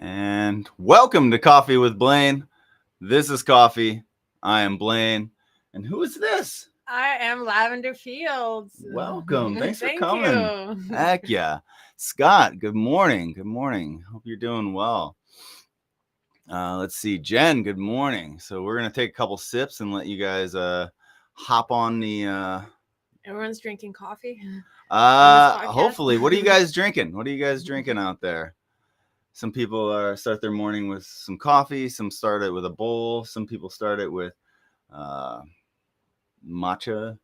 And welcome to Coffee with Blaine. This is Coffee. I am Blaine. And who is this? I am Lavender Fields. Welcome. Thanks for Thank coming. you. Heck yeah. Scott, good morning. Good morning. Hope you're doing well. Let's see. Jen, good morning. So we're going to take a couple sips and let you guys hop on the... Everyone's drinking coffee. Hopefully. What are you guys drinking? What are you guys drinking out there? Some people start their morning with some coffee. Some start it with a bowl. Some people start it with matcha.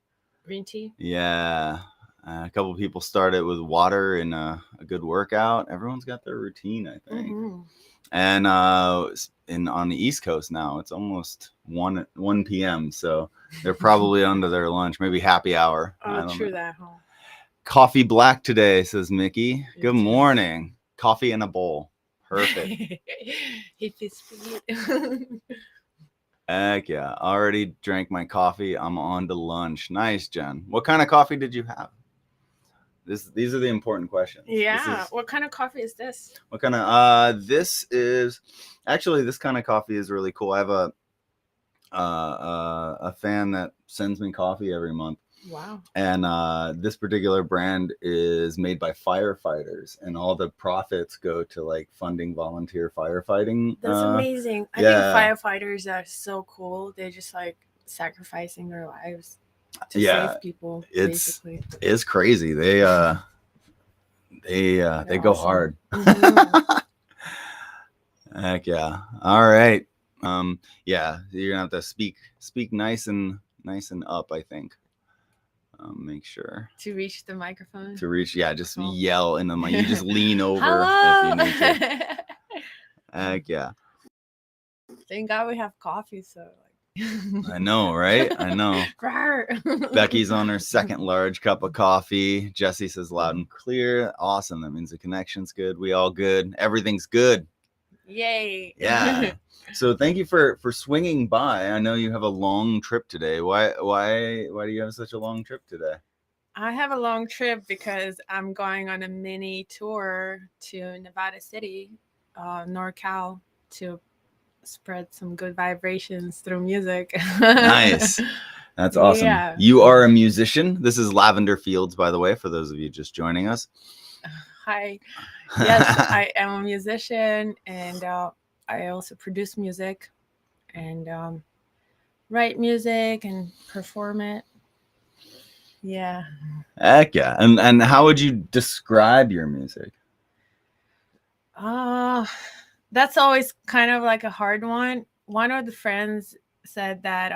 Green tea. Yeah. A couple of people start it with water and a good workout. Everyone's got their routine, I think. Mm-hmm. And on the East Coast now, it's almost 1 p.m. So they're probably onto their lunch, maybe happy hour. Oh, true that, huh? Coffee black today, says Mickey. Good morning. Coffee in a bowl. Perfect. He fits speed. Heck yeah. Already drank my coffee. I'm on to lunch. Nice, Jen. What kind of coffee did you have? These are the important questions. Yeah. What kind of coffee is this? What kind of this is actually this kind of coffee is really cool. I have a fan that sends me coffee every month. Wow. And this particular brand is made by firefighters, and all the profits go to like funding volunteer firefighting. That's amazing. I think firefighters are so cool. They're just like sacrificing their lives to save people. It's crazy. They go awesome. hard. Mm-hmm. Heck yeah. All right. Yeah, you're gonna have to speak nice and up, I think. Make sure to reach the microphone. Just yell in the mic. You just lean over Hello? if you need to. Heck yeah. Thank God we have coffee, so I know, right? I know. Becky's on her second large cup of coffee. Jesse says loud and clear. Awesome. That means the connection's good. We all good. Everything's good. Yay. Yeah. So thank you for swinging by. I know you have a long trip today. Why do you have such a long trip today? I have a long trip because I'm going on a mini tour to Nevada City, NorCal, to spread some good vibrations through music. Nice. That's awesome. Yeah. You are a musician. This is Lavender Fields, by the way, for those of you just joining us. Hi. Yes, I am a musician, and I also produce music and write music and perform it. Yeah. Heck yeah. And how would you describe your music? That's always kind of like a hard one. One of the friends said that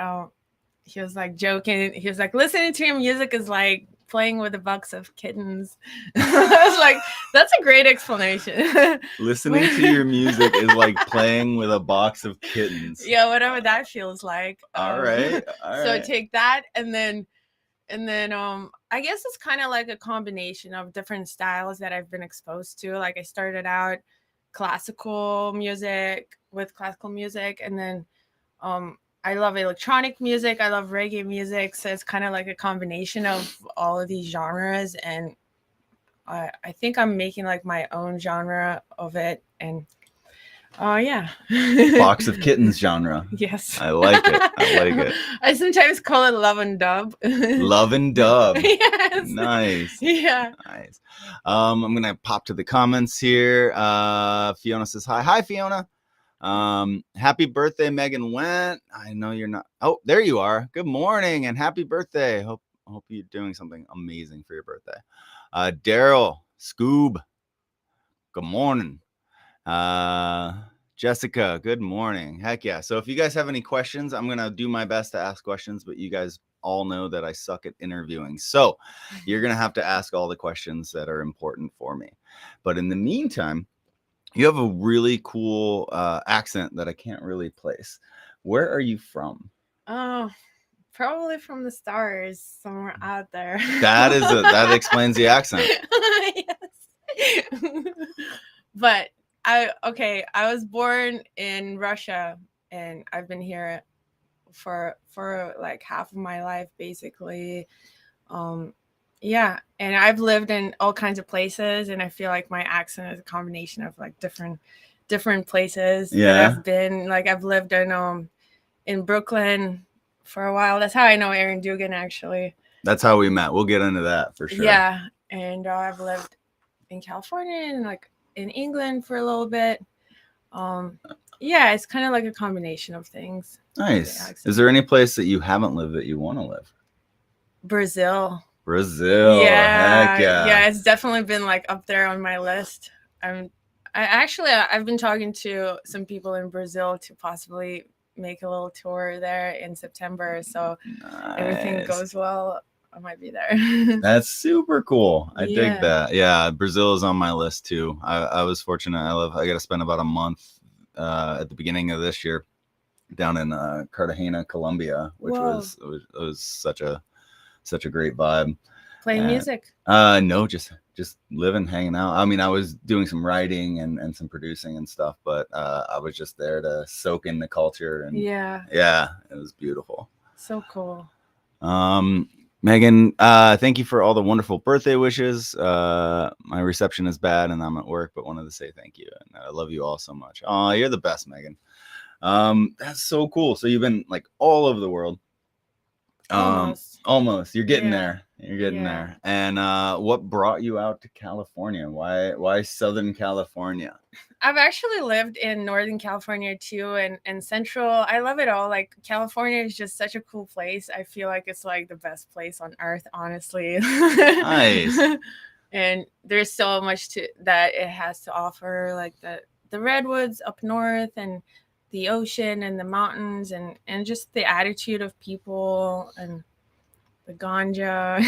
he was like joking. He was like, listening to your music is like playing with a box of kittens. I was like, that's a great explanation. Listening to your music is like playing with a box of kittens. Yeah, whatever that feels like. All right. So take that, and then I guess it's kind of like a combination of different styles that I've been exposed to. Like I started out classical music, and then I love electronic music. I love reggae music. So it's kind of like a combination of all of these genres. And I think I'm making like my own genre of it. And yeah. Box of Kittens genre. Yes. I like it. I sometimes call it love and dub. Love and dub. Yes. Nice. Yeah. Nice. I'm going to pop to the comments here. Fiona says hi. Hi, Fiona. Happy birthday, Megan Went. I know you're not. Oh, there you are. Good morning and happy birthday. Hope you're doing something amazing for your birthday. Daryl, Scoob. Good morning. Jessica, good morning. Heck yeah. So if you guys have any questions, I'm going to do my best to ask questions, but you guys all know that I suck at interviewing. So you're going to have to ask all the questions that are important for me. But in the meantime, you have a really cool accent that I can't really place. Where are you from? Oh, probably from the stars, somewhere out there. That explains the accent. Yes. But I was born in Russia, and I've been here for like half of my life, basically. Yeah, and I've lived in all kinds of places, and I feel like my accent is a combination of like different different places that Yeah. I've been. Like I've lived in Brooklyn for a while. That's how I know Aaron Dugan, actually. That's how we met. We'll get into that for sure. Yeah, and I've lived in California and like in England for a little bit. Yeah, it's kind of like a combination of things. Nice. Is there any place that you haven't lived that you want to live? Brazil. Yeah. Heck yeah. Yeah, it's definitely been like up there on my list. I've been talking to some people in Brazil to possibly make a little tour there in September. So everything goes well, I might be there. That's super cool. I dig Yeah. that. Yeah, Brazil is on my list too. I was fortunate. I got to spend about a month at the beginning of this year down in Cartagena, Colombia, which was such a great vibe. Playing music? No, just living, hanging out. I mean, I was doing some writing and some producing and stuff, but I was just there to soak in the culture. And yeah, it was beautiful. So cool. Megan, thank you for all the wonderful birthday wishes. My reception is bad and I'm at work, but wanted to say thank you. And I love you all so much. Oh, you're the best, Megan. That's so cool. So you've been like all over the world. Almost. You're getting there. You're getting there. And what brought you out to California? Why Southern California? I've actually lived in Northern California too, and Central. I love it all. Like California is just such a cool place. I feel like it's like the best place on earth, honestly. Nice. And there's so much that it has to offer, like the redwoods up north and the ocean and the mountains and just the attitude of people and the ganja.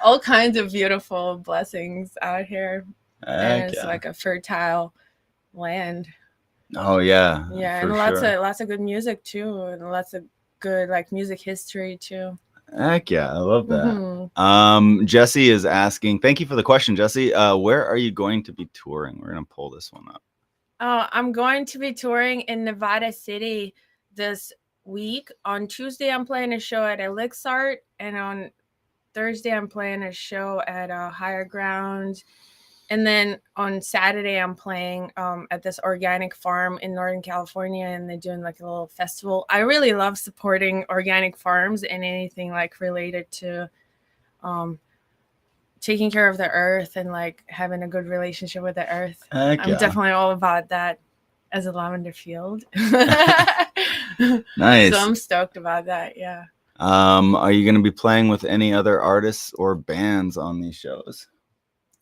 All kinds of beautiful blessings out here. And it's like a fertile land. Oh yeah. Yeah, and lots of good music too, and lots of good like music history too. Heck yeah, I love that. Jesse is asking, thank you for the question, Jesse. Where are you going to be touring? We're gonna pull this one up. I'm going to be touring in Nevada City this week. On Tuesday, I'm playing a show at Elixart, and on Thursday, I'm playing a show at Higher Ground. And then on Saturday, I'm playing at this organic farm in Northern California, and they're doing like a little festival. I really love supporting organic farms and anything like related to taking care of the earth and like having a good relationship with the earth. I'm definitely all about that as a Lavender Field. Nice. So I'm stoked about that. Yeah. Are you going to be playing with any other artists or bands on these shows?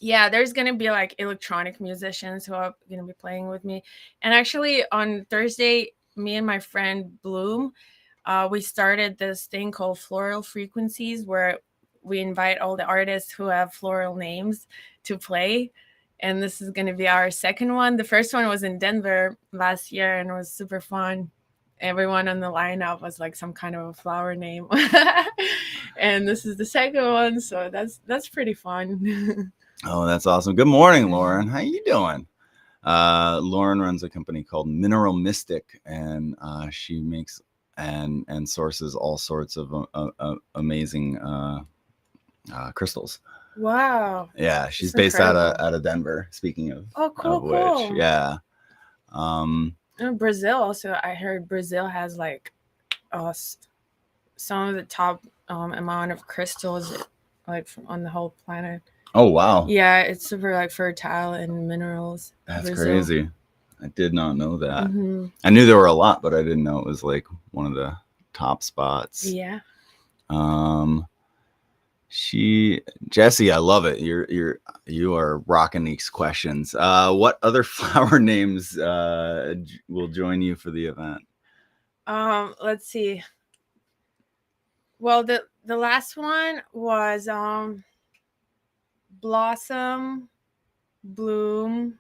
Yeah, there's going to be like electronic musicians who are going to be playing with me. And actually on Thursday, me and my friend Bloom, we started this thing called Floral Frequencies, where we invite all the artists who have floral names to play. And this is going to be our second one. The first one was in Denver last year and it was super fun. Everyone on the lineup was like some kind of a flower name. And this is the second one. So that's pretty fun. Oh, that's awesome. Good morning, Lauren. How you doing? Lauren runs a company called Mineral Mystic, and she makes and sources all sorts of amazing crystals. Wow. Yeah, she's based out of Denver. Speaking of, cool. Yeah. Brazil also. I heard Brazil has like some of the top amount of crystals like on the whole planet. Oh wow. Yeah, it's super like fertile in minerals. That's crazy. I did not know that. Mm-hmm. I knew there were a lot, but I didn't know it was like one of the top spots. Yeah. Jesse, I love it. You are rocking these questions. What other flower names will join you for the event? Let's see. Well, the last one was Blossom, Bloom.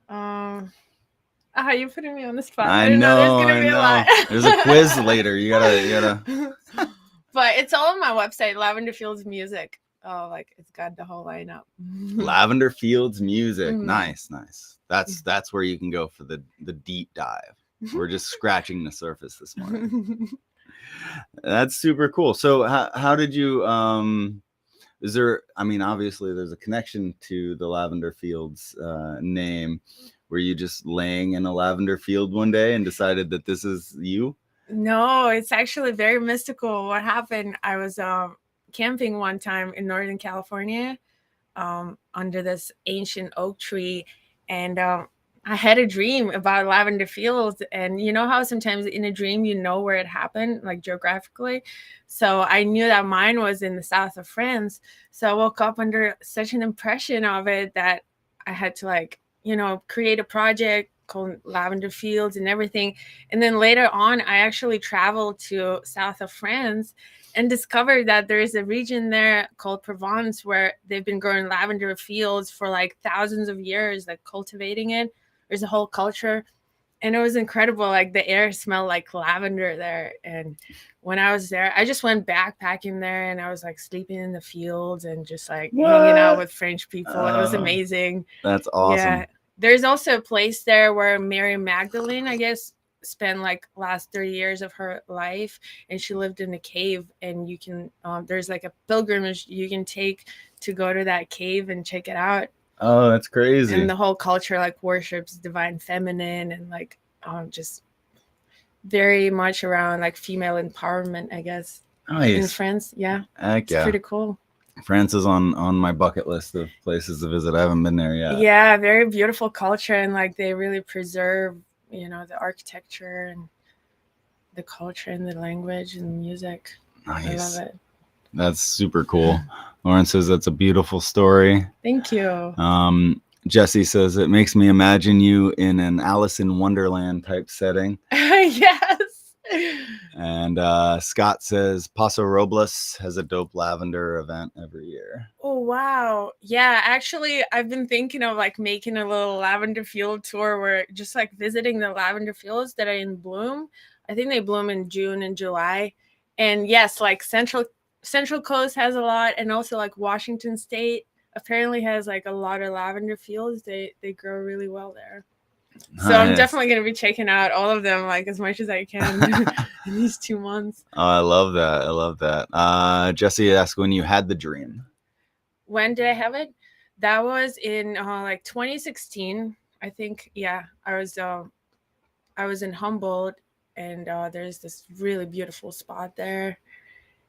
You're putting me on the spot. I know there's gonna be a lot. There's a quiz later. You gotta. But it's all on my website, Lavender Fields Music. Oh, like it's got the whole lineup. Lavender Fields Music. Nice. That's where you can go for the deep dive. We're just scratching the surface this morning. That's super cool. So how did you is there, I mean, obviously there's a connection to the Lavender Fields name. Were you just laying in a lavender field one day and decided that this is you? No, it's actually very mystical. What happened? I was camping one time in Northern California, under this ancient oak tree, and I had a dream about lavender fields. And you know how sometimes in a dream you know where it happened, like geographically. So I knew that mine was in the south of France. So I woke up under such an impression of it that I had to, like, create a project called Lavender Fields and everything. And then later on, I actually traveled to south of France and discovered that there is a region there called Provence where they've been growing lavender fields for like thousands of years, like cultivating it. There's a whole culture, and it was incredible. Like the air smelled like lavender there. And when I was there, I just went backpacking there, and I was like sleeping in the fields and just like hanging out with French people. It was amazing. That's awesome. Yeah. There's also a place there where Mary Magdalene, I guess, spent like last 30 years of her life, and she lived in a cave. And you can there's like a pilgrimage you can take to go to that cave and check it out. Oh, that's crazy. And the whole culture like worships divine feminine, and like just very much around like female empowerment, I guess. Nice. In France. Yeah. Heck it's pretty cool. France is on my bucket list of places to visit. I haven't been there yet. Yeah, very beautiful culture, and like they really preserve, the architecture and the culture and the language and the music. Nice. I love it. That's super cool. Lauren says that's a beautiful story. Thank you. Jesse says it makes me imagine you in an Alice in Wonderland type setting. Yes. And Scott says Paso Robles has a dope lavender event every year. Oh, wow. Yeah, actually, I've been thinking of like making a little lavender field tour where just like visiting the lavender fields that are in bloom. I think they bloom in June and July. And yes, like Central Coast has a lot, and also like Washington State apparently has like a lot of lavender fields. They grow really well there. So I'm definitely going to be checking out all of them like as much as I can in these 2 months. Oh, I love that. Jesse asked when you had the dream. When did I have it? That was in like 2016, I think. Yeah, I was in Humboldt, and there's this really beautiful spot there.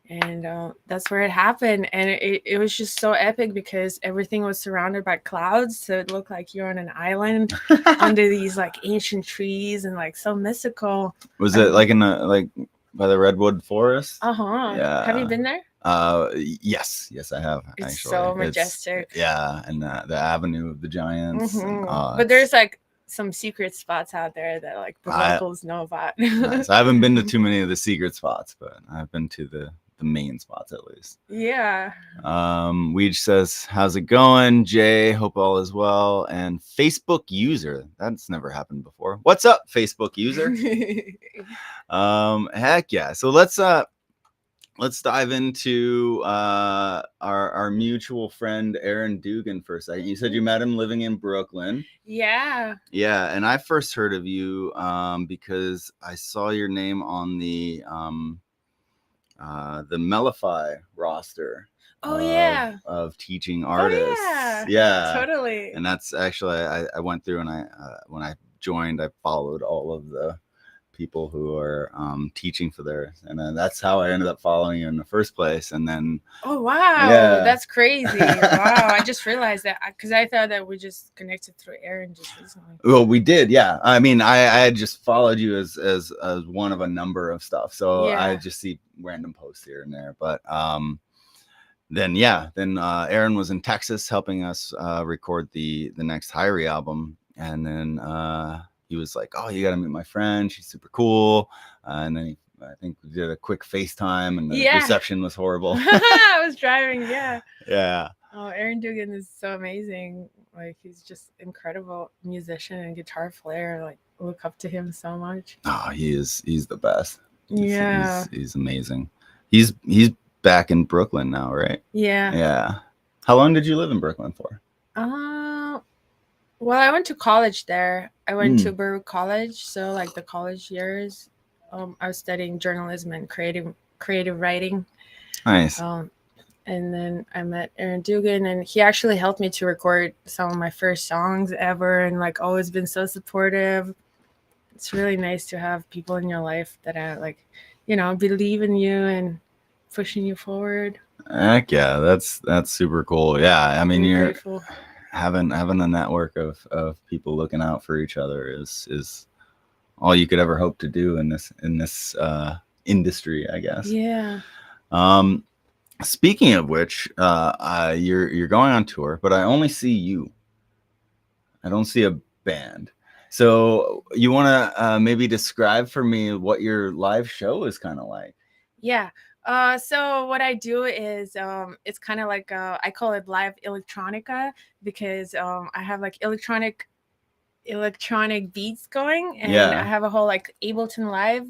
And that's where it happened. And it was just so epic because everything was surrounded by clouds. So it looked like you're on an island under these like ancient trees, and like so mystical. Was it like in by the redwood forest? Uh-huh. Yeah. Have you been there? Yes, I have. It's actually. So majestic. And the Avenue of the Giants. Mm-hmm. But there's like some secret spots out there that like the locals know about. Nice. I haven't been to too many of the secret spots, but I've been to the main spots at least. Yeah. Weege says, how's it going? Jay, hope all is well. And Facebook user, that's never happened before. What's up, Facebook user? Heck yeah. So let's dive into our mutual friend Aaron Dugan for a second. You said you met him living in Brooklyn. Yeah. Yeah, and I first heard of you because I saw your name on the Mellify roster. Of teaching artists. Oh, yeah, totally. And that's actually I went through, and I when I joined, I followed all of the people who are teaching for there, and then that's how I ended up following you in the first place. And then that's crazy. Wow, I just realized that because I thought that we just connected through Aaron just recently. Well, we did. Yeah, I mean, I had just followed you as one of a number of stuff, so I just see random posts here and there. But then Aaron was in Texas helping us record the next Hyrie album, and then he was like, oh, you got to meet my friend. She's super cool. And then I think we did a quick FaceTime, and the reception was horrible. I was driving. Yeah. Yeah. Oh, Aaron Dugan is so amazing. Like, he's just incredible musician and guitar player. Like, look up to him so much. Oh, he's the best. He's amazing. He's back in Brooklyn now, right? Yeah. Yeah. How long did you live in Brooklyn for? Well, I went to college there. I went to Baruch College, so like the college years. I was studying journalism and creative writing. Nice. And And then I met Aaron Dugan, and he actually helped me to record some of my first songs ever, and like always been so supportive. It's really nice to have people in your life that are like, believe in you and pushing you forward. Heck yeah, that's super cool. Yeah, I mean, Really you're grateful. having a network of people looking out for each other is all you could ever hope to do in this industry, I guess. Yeah. Speaking of which, you're going on tour, but I only see you. I don't see a band. So you want to maybe describe for me what your live show is kind of like? Yeah. So what I do is it's kind of like I call it live electronica, because I have like electronic beats going, and Yeah. I have a whole like Ableton Live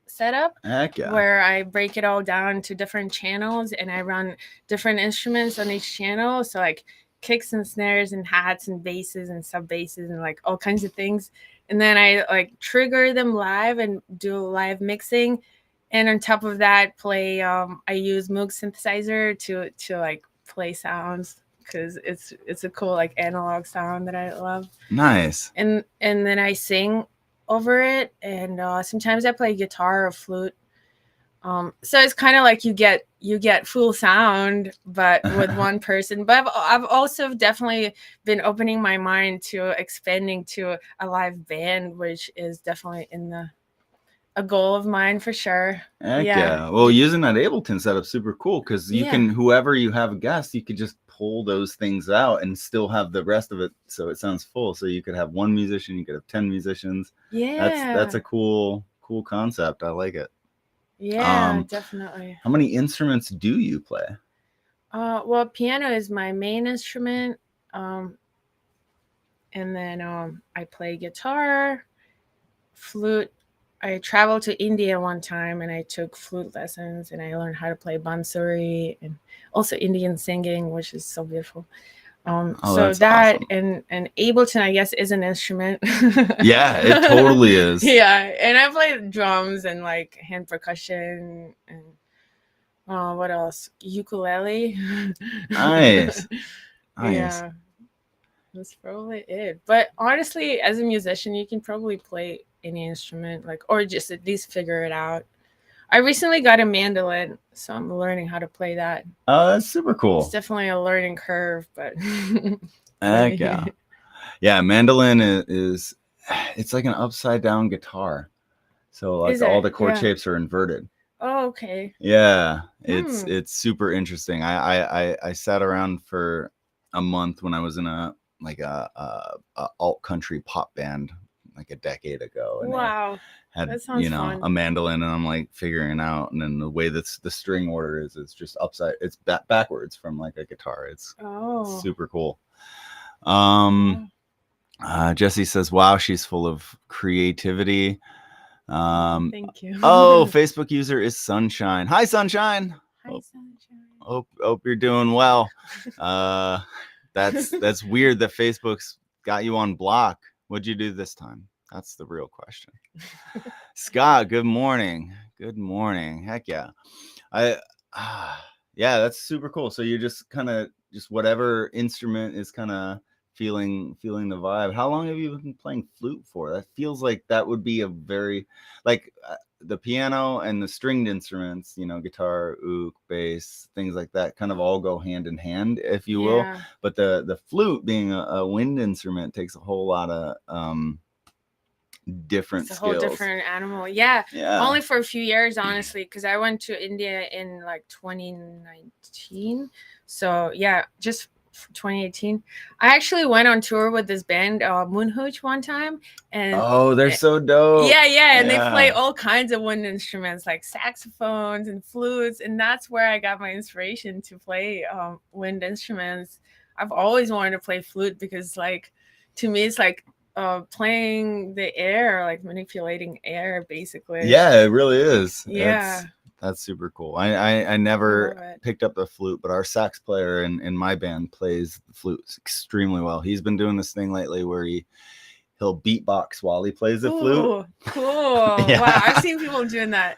setup. Heck yeah. Where I break it all down to different channels, and I run different instruments on each channel. So like kicks and snares and hats and basses and sub basses and like all kinds of things. And then I like trigger them live and do live mixing. And on top of that, play I use Moog synthesizer to like play sounds, because it's a cool like analog sound that I love. Nice. And then I sing over it, and sometimes I play guitar or flute. So it's kind of like you get full sound, but with one person. But I've also definitely been opening my mind to expanding to a live band, which is definitely a goal of mine for sure. Heck yeah. Well, using that Ableton setup super cool, because you can, whoever you have a guest, you could just pull those things out and still have the rest of it so it sounds full. So you could have one musician, you could have 10 musicians. Yeah. That's a cool concept. I like it. Yeah, definitely. How many instruments do you play? Well, piano is my main instrument. And then I play guitar, flute. I traveled to India one time, and I took flute lessons, and I learned how to play bansuri and also Indian singing, which is so beautiful. So that awesome. and Ableton, I guess, is an instrument. Yeah, it totally is. Yeah, and I play drums and like hand percussion and what else? Ukulele. Nice. Yeah, that's probably it. But honestly, as a musician, you can probably play any instrument, like, or just at least figure it out. I recently got a mandolin, so I'm learning how to play that. Oh, that's super cool. It's definitely a learning curve, but heck yeah. Yeah, mandolin is it's like an upside down guitar. So like all the chord shapes are inverted. Oh, okay. Yeah, it's super interesting. I sat around for a month when I was in a alt country pop band like a decade ago. And wow. Had that sounds fun. A mandolin, and I'm like figuring out, and then the way that the string order is just it's backwards from like a guitar. It's super cool. Jesse says, wow, she's full of creativity. Thank you. Oh, Facebook user is Sunshine. Hi, Sunshine. Hi, Sunshine. Hope you're doing well. That's weird that Facebook's got you on block. What'd you do this time? That's the real question. Scott, good morning. Good morning. Heck yeah. Yeah, that's super cool. So you're just kind of whatever instrument is kind of feeling the vibe. How long have you been playing flute for? That feels like that would be a very like the piano and the stringed instruments, guitar, oud, bass, things like that kind of all go hand in hand, if you will. But the flute being a wind instrument takes a whole lot of different skills. Whole different animal. Yeah. Only for a few years, honestly, because I went to India in like 2019. So yeah, just 2018. I actually went on tour with this band Moonhooch one time, and they're so dope. Yeah, and they play all kinds of wind instruments like saxophones and flutes, and that's where I got my inspiration to play wind instruments. I've always wanted to play flute because like to me it's like playing the air, like manipulating air basically. Yeah, it really is. Yeah. That's super cool. I never picked up the flute, but our sax player in my band plays the flute extremely well. He's been doing this thing lately where he'll beatbox while he plays the flute. Cool. Yeah. Wow, I've seen people doing that.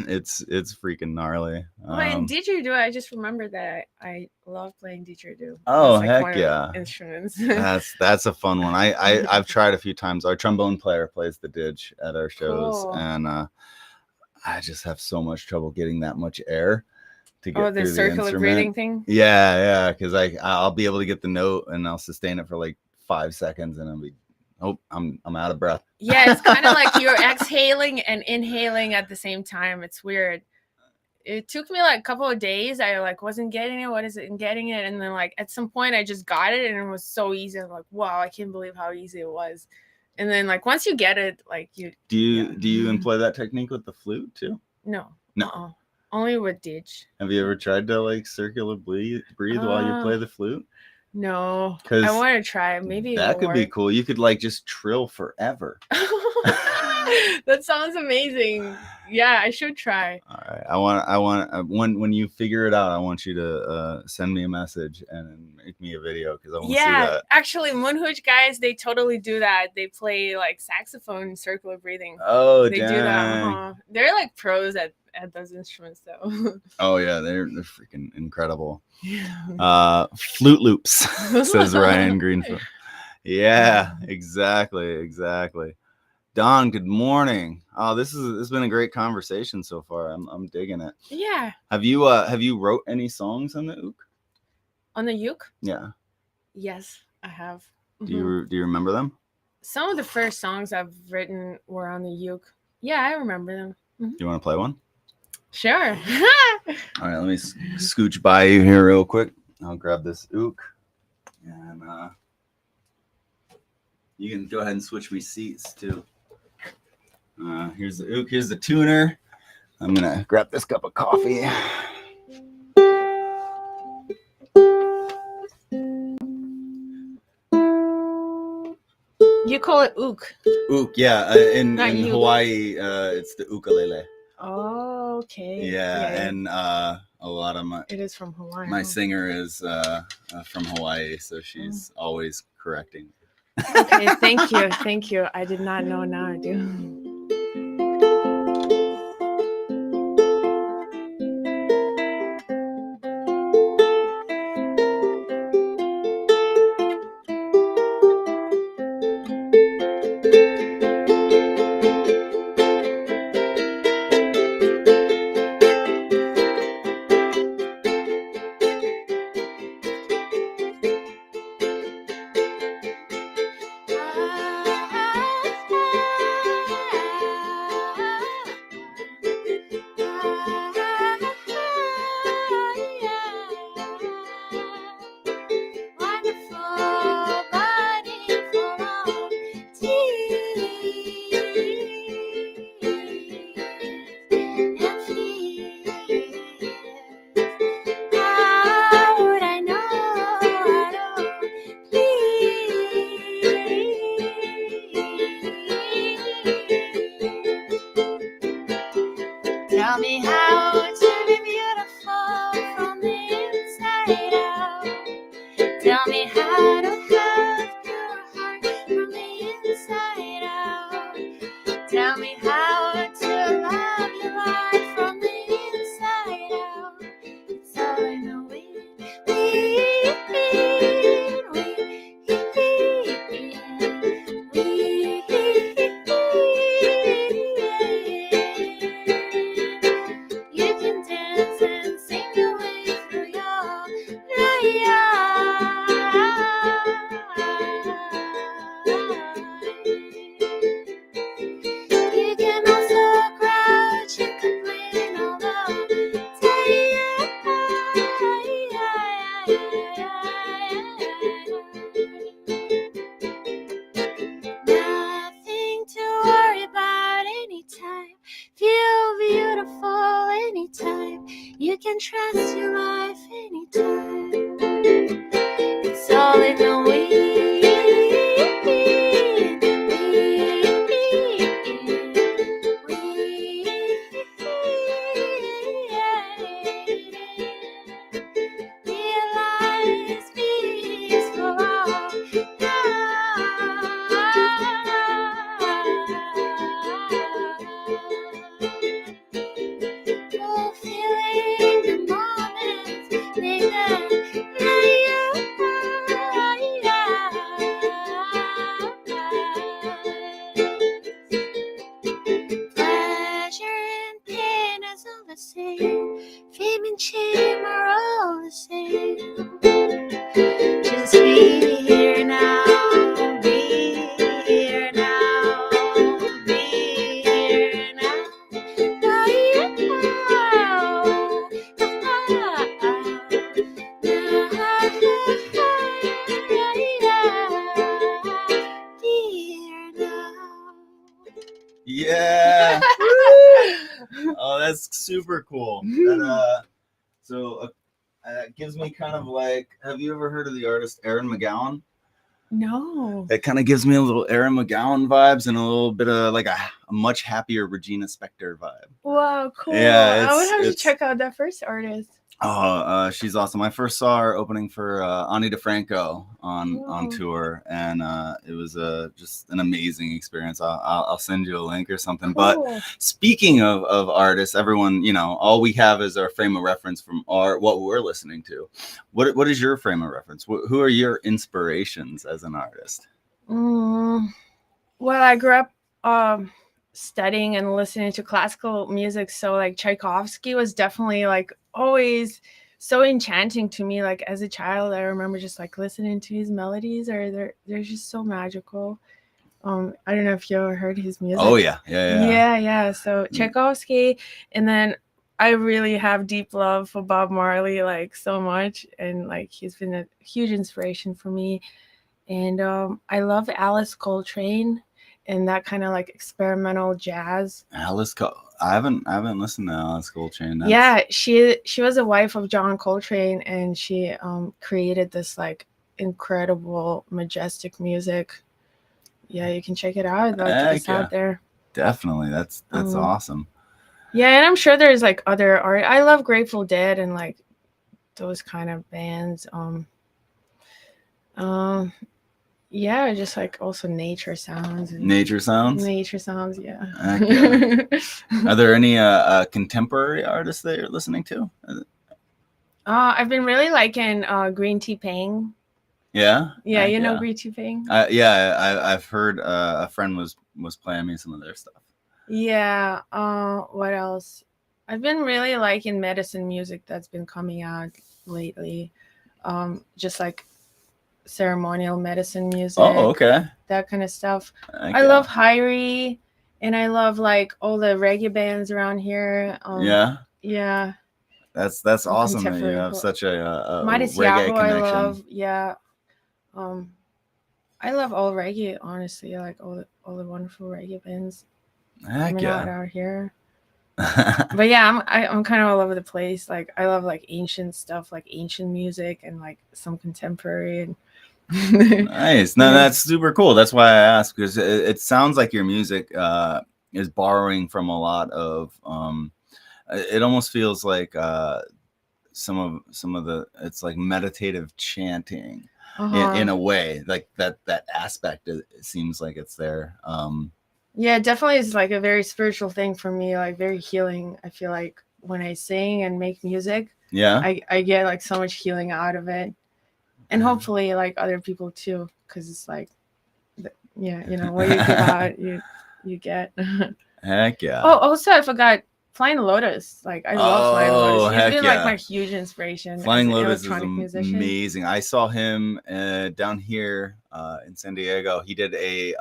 It's freaking gnarly. Oh, and didgeridoo, I just remember that I love playing didgeridoo. Oh, That's like heck one of yeah. my instruments. That's a fun one. I've tried a few times. Our trombone player plays the didge at our shows, Cool. and I just have so much trouble getting that much air to get The through the circular instrument. breathing thing. Yeah, because I'll be able to get the note and I'll sustain it for like 5 seconds, and I'm out of breath. Yeah, it's kind of like you're exhaling and inhaling at the same time. It's weird. It took me like a couple of days. I like wasn't getting it. What is it? And getting it, and then like at some point I just got it, and it was so easy. I'm like, wow, I can't believe how easy it was. And then like once you get it, like you. Do you employ that technique with the flute too? No. No. Only with didge. Have you ever tried to like circular breathe while you play the flute? No. I want to try. Maybe that could be cool. You could like just trill forever. That sounds amazing. Yeah, I should try. All right. I want when you figure it out, I want you to send me a message and make me a video because I want to see that. Actually, Moonhooch guys, they totally do that. They play like saxophone, circular breathing. Oh, they do that. They're like pros at those instruments, though. Oh yeah, they're freaking incredible. Flute loops, says Ryan Greenfield. Yeah, exactly. Don, good morning. Oh, this has been a great conversation so far. I'm digging it. Yeah. Have you wrote any songs on the uke? On the uke? Yeah. Yes, I have. Mm-hmm. Do you remember them? Some of the first songs I've written were on the uke. Yeah, I remember them. Mm-hmm. Do you want to play one? Sure. All right, let me scooch by you here real quick. I'll grab this uke, and you can go ahead and switch me seats too. Here's the uke. Here's the tuner. I'm gonna grab this cup of coffee. You call it uke. Uke, yeah. In Hawaii, it's the ukulele. Oh, okay. Yeah, and a lot of it is from Hawaii. My singer is from Hawaii, so she's always correcting. Okay, thank you. I did not know. Now I do. Tell me how to be beautiful from the inside out. Tell me how to have your heart from the inside out. Tell me how to love your life from the inside out. It's all in the wind. You can dance and sing your way through your life. that's super cool. That gives me kind of like, have you ever heard of the artist Erin McGowan? No. It kind of gives me a little Erin McGowan vibes and a little bit of like a much happier Regina Spektor vibe. Wow, cool. Yeah, I would have to check out that first artist. Oh, she's awesome. I first saw her opening for Ani DeFranco on tour, and it was just an amazing experience. I'll send you a link or something. Cool. But speaking of artists, everyone, all we have is our frame of reference from what we're listening to. What is your frame of reference? Who are your inspirations as an artist? Well, I grew up studying and listening to classical music, so like Tchaikovsky was definitely like always so enchanting to me. Like as a child, I remember just like listening to his melodies, or they're just so magical. I don't know if you ever heard his music. Oh yeah. So Tchaikovsky, and then I really have deep love for Bob Marley, like so much, and like he's been a huge inspiration for me. And I love Alice Coltrane and that kind of like experimental jazz. I haven't listened to Alice Coltrane. Yeah, she was a wife of John Coltrane, and she created this like incredible, majestic music. Yeah, you can check it out. Like it's out there. Definitely, that's awesome. Yeah, and I'm sure there's like other art. I love Grateful Dead and like those kind of bands. Yeah, just like also nature sounds. Nature sounds, yeah. Are there any contemporary artists that you're listening to? I've been really liking Green Tea Pang. Yeah, you know Green Tea Pang. I've heard a friend was playing me some of their stuff. Yeah. What else? I've been really liking medicine music that's been coming out lately. Just like ceremonial medicine music. Oh, okay. That kind of stuff. I love Hyrie, and I love like all the reggae bands around here. Yeah. That's awesome that you have such a Midas reggae Yahoo, connection. I love. Yeah. I love all reggae, honestly. I like all the wonderful reggae bands coming out here. But yeah, I'm kind of all over the place. Like I love like ancient stuff, like ancient music, and like some contemporary. And nice. No, that's super cool. That's why I asked, because it sounds like your music is borrowing from a lot of. It almost feels like some of the it's like meditative chanting in a way, like that aspect. It seems like it's there. Yeah, definitely is like a very spiritual thing for me, like very healing. I feel like when I sing and make music, I get like so much healing out of it. And hopefully like other people too, because it's like, what you give out, you get. Heck yeah. Oh, also I forgot Flying Lotus. Like I love Flying Lotus. He's been like my huge inspiration. Flying Lotus is amazing. I saw him down here in San Diego. He did a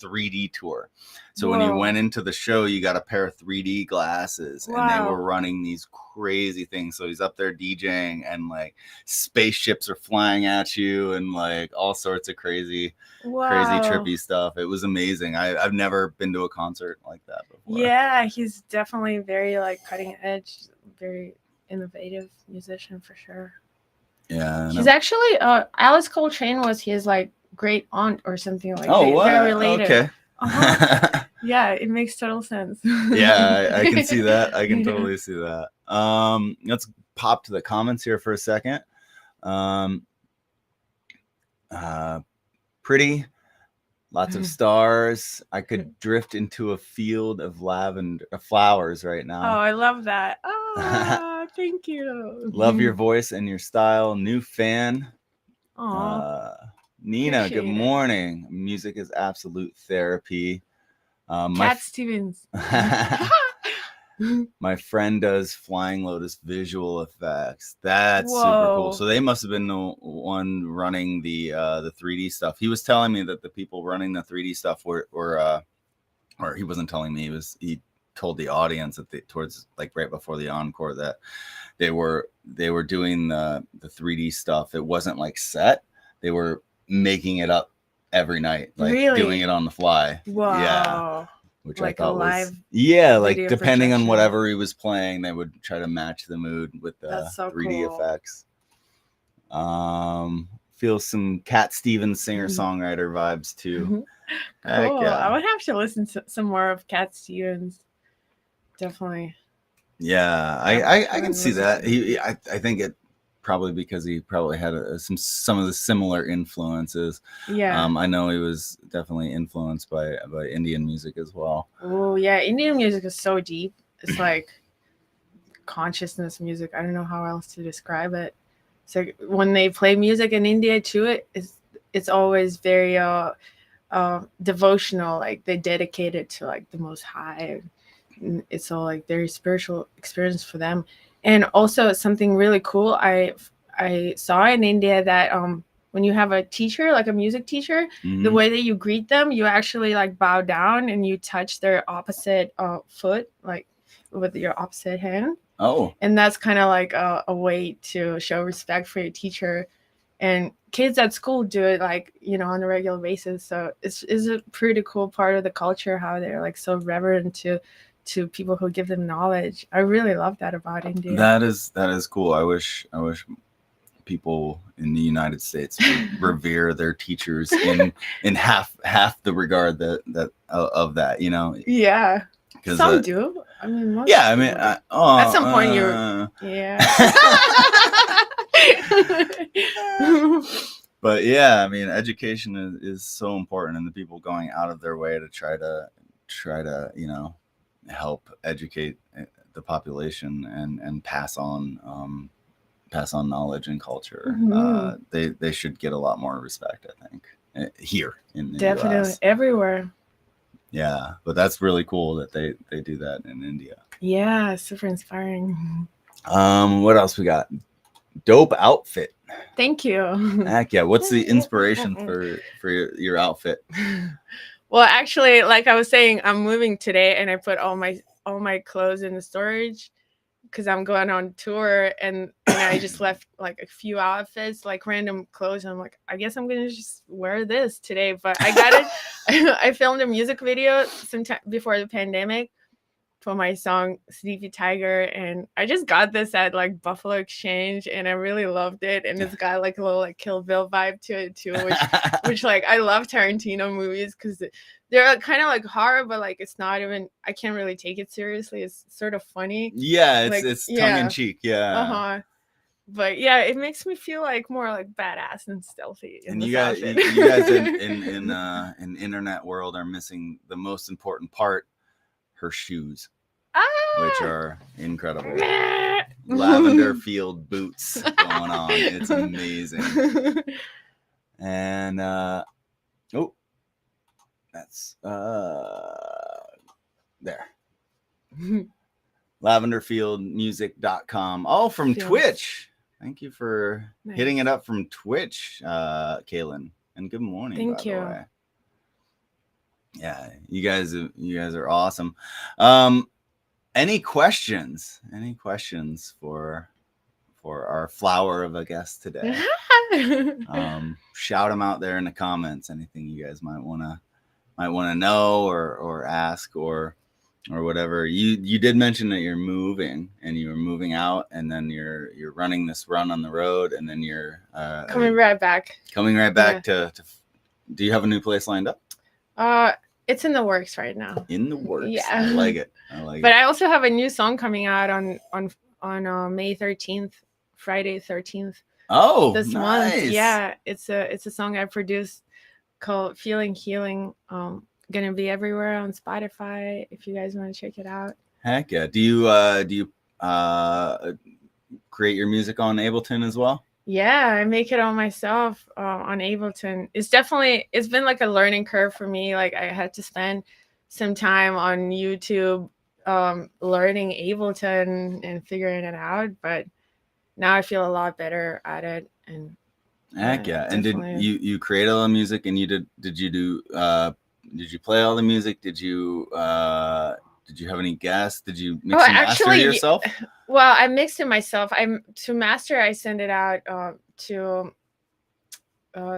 3D tour. So when you went into the show, you got a pair of 3D glasses, and they were running these crazy things. So he's up there DJing, and like spaceships are flying at you, and like all sorts of crazy trippy stuff. It was amazing. I've never been to a concert like that before. Yeah, he's definitely very like cutting edge, very innovative musician for sure. Yeah, he's actually Alice Coltrane was his like great aunt or something like that. Oh, what? They're related. Okay. Yeah, it makes total sense. Yeah, I can see that. I can totally see that. Let's pop to the comments here for a second. Pretty, lots of stars. I could drift into a field of lavender flowers right now. Oh, I love that. Oh, thank you. Love your voice and your style. New fan. Nina, good morning. Music is absolute therapy. Cat Stevens. My friend does Flying Lotus visual effects. That's super cool. So they must have been the one running the 3D stuff. He was telling me that the people running the 3D stuff were or he wasn't telling me. He told the audience that towards like right before the encore that they were doing the 3D stuff. It wasn't like set. They were making it up every night, like doing it on the fly. Wow. Yeah. which Like I a thought was live like video depending on projection. whatever he was playing, they would try to match the mood with the That's so 3D cool. effects. Feel some Cat Stevens singer-songwriter vibes too. Heck Cool. yeah. I would have to listen to some more of Cat Stevens. Definitely. Yeah, I haven't can see listened that. to I think it probably because he probably had some of the similar influences. Yeah. I know he was definitely influenced by Indian music as well. Oh yeah, Indian music is so deep. It's like consciousness music. I don't know how else to describe it. It's like when they play music in India too, it's always very devotional. Like they dedicate it to like the Most High. And it's all like very spiritual experience for them. And also something really cool I saw in India that when you have a teacher, like a music teacher, the way that you greet them, you actually like bow down and you touch their opposite foot, like with your opposite hand. Oh, And that's kind of like a way to show respect for your teacher. And kids at school do it like, you know, on a regular basis. So it's a pretty cool part of the culture, how they're like so reverent to people who give them knowledge. I really love that about India. that is cool. I wish people in the United States would revere their teachers in half the regard that of that, you know. Yeah. Some do. I mean, most yeah, I mean, at some point yeah. But yeah, I mean, education is so important, and the people going out of their way to try to you know, help educate the population and pass on knowledge and culture. They should get a lot more respect, I think, here in the definitely US. everywhere. Yeah, but that's really cool that they do that in India. Yeah, super inspiring. What else we got? Dope outfit. Thank you. Heck yeah. What's the inspiration for your outfit? Well, actually, like I was saying, I'm moving today and I put all my clothes in the storage because I'm going on tour, and I just left like a few outfits, like random clothes. And I'm like, I guess I'm gonna just wear this today. But I got it. I filmed a music video sometime before the pandemic for my song Sleepy Tiger, and I just got this at like Buffalo Exchange, and I really loved it. And it's got like a little like Kill Bill vibe to it too, which like I love Tarantino movies because they're kind of like horror, but like it's not even, I can't really take it seriously. It's sort of funny. Yeah, like, it's tongue in cheek. Yeah. But yeah, it makes me feel like more like badass and stealthy. And you guys in internet world are missing the most important part: her shoes, which are incredible. Lavender Field boots going on. It's amazing. And that's there. lavenderfieldmusic.com, all from Twitch. Thank you for hitting it up from Twitch, Kaylin, and good morning. Thank you. The way. Yeah, you guys are awesome. Any questions for our flower of a guest today? Shout them out there in the comments. Anything you guys might want to know or ask or whatever. You did mention that you're moving and you were moving out, and then you're running this run on the road, and then you're coming right back to do you have a new place lined up? It's in the works right now. In the works. Yeah. I like it. But I also have a new song coming out on May 13th, Friday 13th. Oh, this nice. month. Yeah, it's a song I produced called Feeling Healing. Gonna be everywhere on Spotify if you guys want to check it out. Heck yeah. Do you create your music on Ableton as well? Yeah, I make it all myself on Ableton. It's been like a learning curve for me. Like I had to spend some time on YouTube learning Ableton and figuring it out, but now I feel a lot better at it. And heck yeah. And did you create all the music, and did you play all the music? Did you have any guests? Did you mix and master it yourself? Well, I mixed it myself. To master, I sent it out to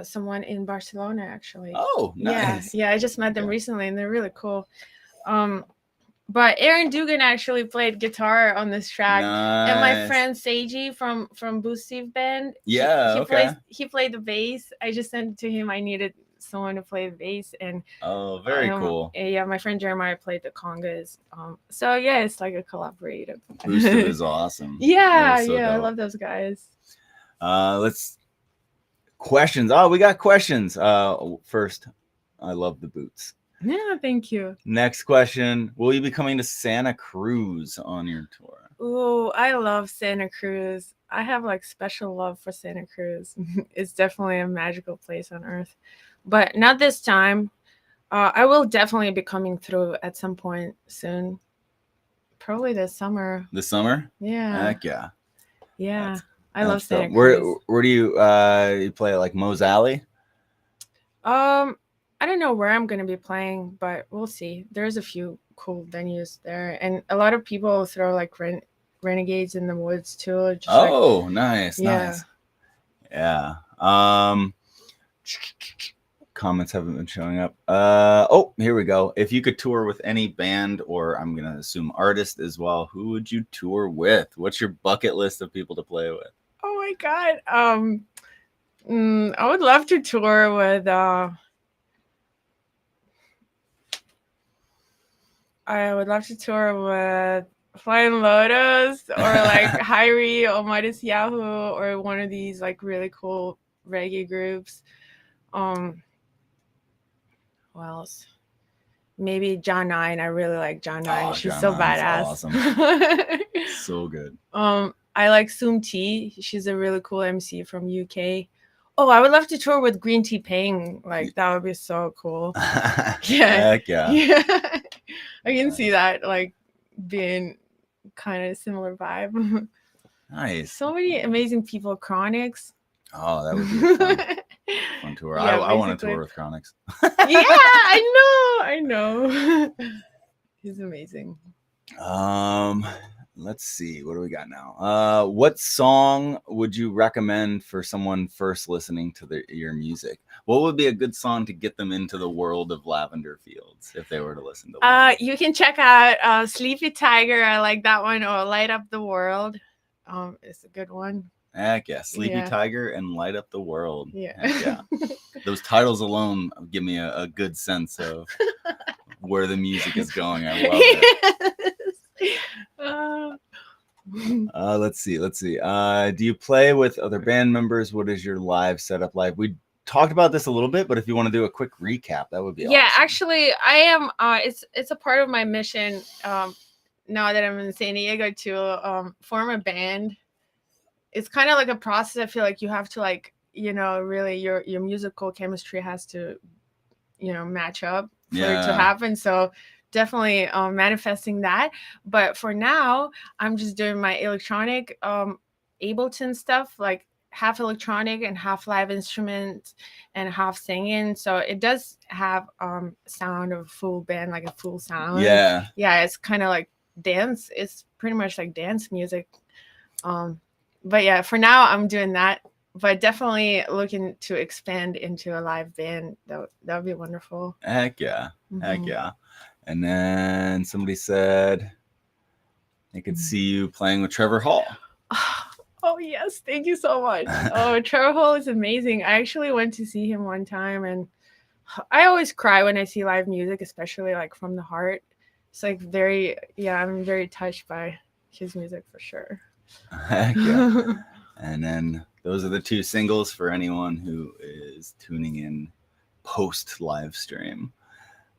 someone in Barcelona, actually. Oh, nice. Yeah, I just met them recently, and they're really cool. But Aaron Dugan actually played guitar on this track, and my Nice. friend Seiji from Boo Steve Band, Yeah, okay. he played the bass. I just sent it to him. I needed someone to play the bass, and Oh, very cool. Yeah, my friend Jeremiah played the congas. So yeah, it's like a collaborative. Boosted is awesome. Yeah, That is so I dope. love those guys. Let's questions. Oh, we got questions. First, I love the boots. Yeah, thank you. Next question: will you be coming to Santa Cruz on your tour? Ooh, I love Santa Cruz. I have like special love for Santa Cruz. It's definitely a magical place on earth, but not this time. I will definitely be coming through at some point soon. Probably this summer. This summer? Yeah. Heck yeah. Yeah. I love Santa dope. Cruz. Where do you play, like Moe's Alley? I don't know where I'm going to be playing, but we'll see. There's a few cool venues there, and a lot of people throw like Renegades in the Woods too. Just Nice. Yeah. Yeah. Comments haven't been showing up. Oh, here we go. If you could tour with any band, or I'm gonna assume artist as well, who would you tour with? What's your bucket list of people to play with? Oh my god. I would love to tour with Flying Lotus or like Hyrie or Midas Yahoo or one of these like really cool reggae groups. Who else? Maybe John 9. I really like John 9. Oh, She's John so 9's badass. awesome. So good. I like Sum T. She's a really cool MC from UK. Oh, I would love to tour with Green Tea Ping. Like that would be so cool. Yeah. Heck yeah. Yeah. I can see that like being kind of similar vibe. Nice. So many amazing people. Chronics. Oh, that would be a fun tour. Yeah, I want to tour with Chronics. Yeah, I know. He's amazing. Let's see. What do we got now? What song would you recommend for someone first listening to your music? What would be a good song to get them into the world of Lavender Fields if they were to listen to? You can check out Sleepy Tiger. I like that one. Or Light Up the World. It's a good one. Heck yeah. Sleepy Tiger and Light Up the World. Yeah. Heck yeah. Those titles alone give me a good sense of where the music is going. I love it. Let's see. Do you play with other band members? What is your live setup like? We talked about this a little bit, but if you want to do a quick recap, that would be awesome. Actually, I am. It's a part of my mission now that I'm in San Diego to form a band. It's kind of like a process. I feel like you have to really your musical chemistry has to match up for it to happen. So definitely manifesting that. But for now, I'm just doing my electronic Ableton stuff, like half electronic and half live instruments and half singing. So it does have sound of full band, like a full sound. Yeah, it's kind of like dance. It's pretty much like dance music. But yeah, for now I'm doing that. But definitely looking to expand into a live band. That would be wonderful. Heck yeah. Heck yeah. And then somebody said they could see you playing with Trevor Hall. Oh, yes. Thank you so much. Oh, Trevor Hall is amazing. I actually went to see him one time, and I always cry when I see live music, especially like from the heart. It's like I'm very touched by his music for sure. Heck yeah. And then those are the two singles for anyone who is tuning in post live stream.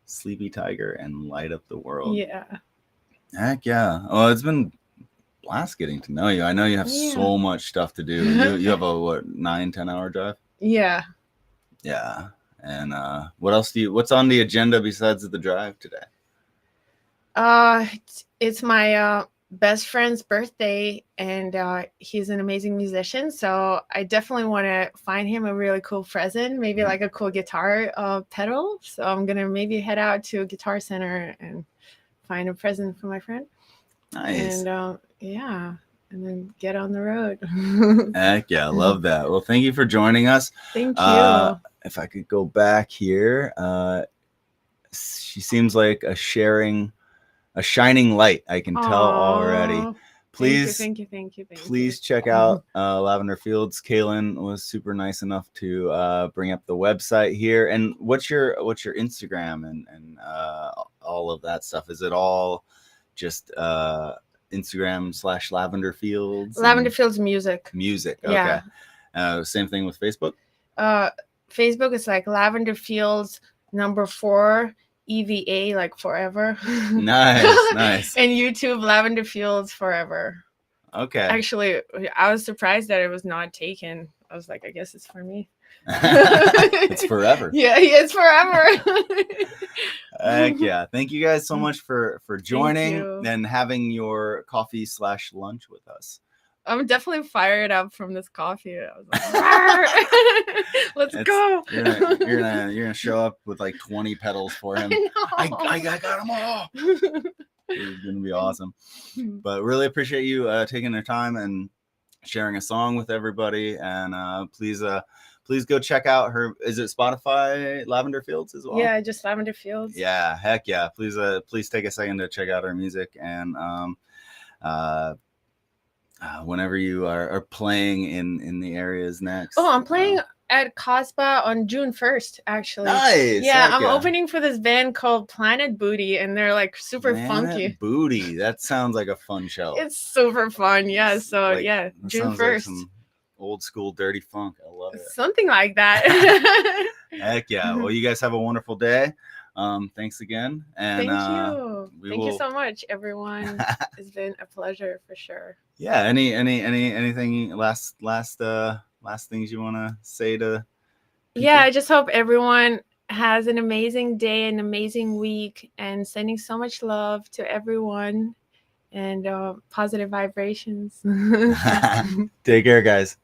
Sleepy Tiger and Light Up the World. Yeah. Heck yeah. Well, it's been blast getting to know you. I know you have so much stuff to do. You have a 9-10 hour drive? Yeah. Yeah. And what else what's on the agenda besides the drive today? It's my best friend's birthday, and he's an amazing musician, so I definitely want to find him a really cool present, maybe like a cool guitar pedal. So I'm gonna maybe head out to a Guitar Center and find a present for my friend. Nice. And and then get on the road. Heck yeah, I love that. Well, thank you for joining us. Thank you. If I could go back here, she seems like a shining light. I can tell already. Aw. Please, Thank you. please check out Lavender Fields. Kaylin was super nice enough to bring up the website here. And what's your Instagram and all of that stuff? Is it all just Instagram / Lavender Fields? Lavender Fields music. Music. Okay. Yeah. Same thing with Facebook. Facebook is like Lavender Fields #4 EVA, like forever. Nice. And YouTube, Lavender Fields forever. Okay. Actually, I was surprised that it was not taken. I was like, I guess it's for me. It's forever. Yeah, it's forever. Heck yeah. Thank you guys so much for joining you. and having your coffee / lunch with us. I'm definitely fired up from this coffee. I was like, let's go. You're gonna show up with like 20 pedals for him. I got them all. It's gonna be awesome. But really appreciate you taking the time and sharing a song with everybody. And please go check out her. Is it Spotify Lavender Fields as well? Yeah, just Lavender Fields. Yeah, heck yeah. Please take a second to check out her music. And whenever you are playing in the areas next. Oh, I'm playing at Casbah on June 1st, actually. Nice. Yeah, heck I'm opening for this band called Planet Booty, and they're like super funky. Booty. That sounds like a fun show. It's super fun. Yeah. So Like, yeah, that June sounds like 1st. some old school dirty funk. I love it. Something like that. Heck yeah. Well, you guys have a wonderful day. Thanks again. And Thank you. Thank will... you so much, everyone. It's been a pleasure for sure. Yeah. Anything last things you want to say to people? Yeah, I just hope everyone has an amazing day, an amazing week, and sending so much love to everyone and positive vibrations. Take care, guys.